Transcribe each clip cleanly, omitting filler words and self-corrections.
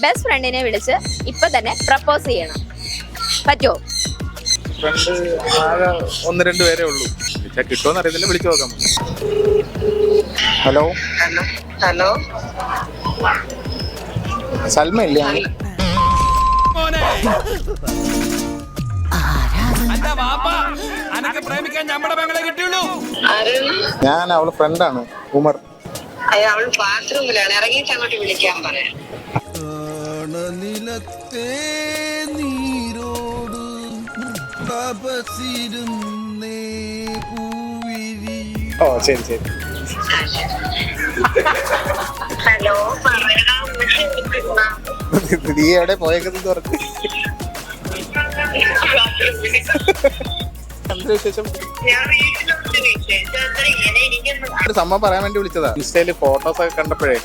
Best ഫ്രണ്ടിനെ വിളിച്ച് ഇപ്പൊ തന്നെ പ്രപ്പോസ് ചെയ്യണം. പറ്റുമോ? ഫ്രണ്ട് ആകെ 1-2 പേരേ ഉള്ളൂ. വിളിച്ചാൽ കിട്ടുമെന്ന് അറിയത്തില്ല, വിളിച്ചു നോക്കാം. ഹലോ ഹലോ സൽമ ഇല്ലേ? ഞാൻ അവളെ ഫ്രണ്ടാണ്, ഉമർ. അവള് ബാത്റൂമിലാണ്, ഇറങ്ങിയിട്ട് അങ്ങോട്ട് വിളിക്കാൻ പറയാം. നീരോട് ഓ ശരി ശരി. ഹലോ നീ എവിടെ പോയേക്കെന്ന് പറഞ്ഞു. വിശേഷം? ഒരു സംഭവം പറയാൻ വേണ്ടി വിളിച്ചതാ. ഇൻസ്റ്റയില് ഫോട്ടോസ് ഒക്കെ കണ്ടപ്പോഴേ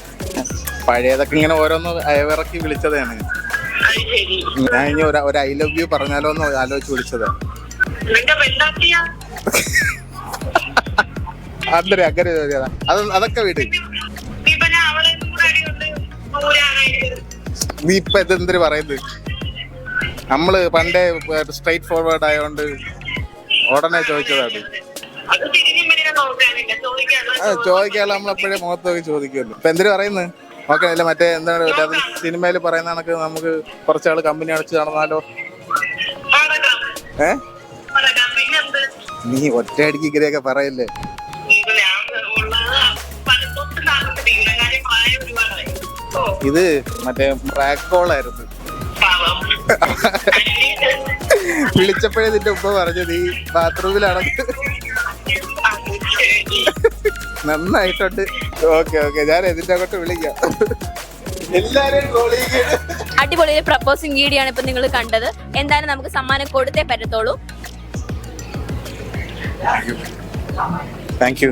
പഴയതൊക്കെ ഇങ്ങനെ ഓരോന്ന് അയവിറക്കി വിളിച്ചതാണ്. ഞാൻ ഇനി ഒരു ഐ ലവ് യു പറഞ്ഞാലോ എന്ന് ആലോചിച്ച് വിളിച്ചതാ. അങ്ങനെ അങ്ങനെ ചോദിച്ചതാ. അതൊക്കെ വീട്. നീ ഇപ്പൊ ഇതെന്തിനു പറയുന്നത്? നമ്മള് പണ്ടേ സ്ട്രൈറ്റ് ഫോർവേഡ് ആയോണ്ട് ഉടനെ ചോദിച്ചതാണ്. ചോദിക്കാനുള്ള നമ്മളെപ്പോഴേ മുഖത്ത് നോക്കി ചോദിക്കുമല്ലോ. ഇപ്പൊ എന്തിനു പറയുന്നത്? ഓക്കെ അല്ല, മറ്റേ എന്താണ് സിനിമയിൽ പറയുന്ന കണക്ക് നമുക്ക് കുറച്ചാള് കമ്പനി അടച്ച് നടന്നാലോ? നീ ഒറ്റയടിക്ക് ഇങ്ങനെയൊക്കെ പറയല്ലേ. ഇത് മറ്റേ റാക്ക് കോളായിരുന്നു. വിളിച്ചപ്പോഴേ നിന്റെ ഉപ്പ പറഞ്ഞു നീ ബാത്റൂമിലാണെന്ന്. നന്നായിട്ടുണ്ട്. ഓക്കെ ഓക്കെ, ഞാൻ ഇതിന്റെ അങ്ങോട്ട് വിളിക്കാം. എല്ലാരും അടിപൊളി പ്രപ്പോസിംഗ് വീഡിയോ ആണ് ഇപ്പൊ നിങ്ങൾ കണ്ടത്. എന്തായാലും നമുക്ക് സമ്മാനം കൊടുത്തേ പറ്റത്തുള്ളൂ. Thank you.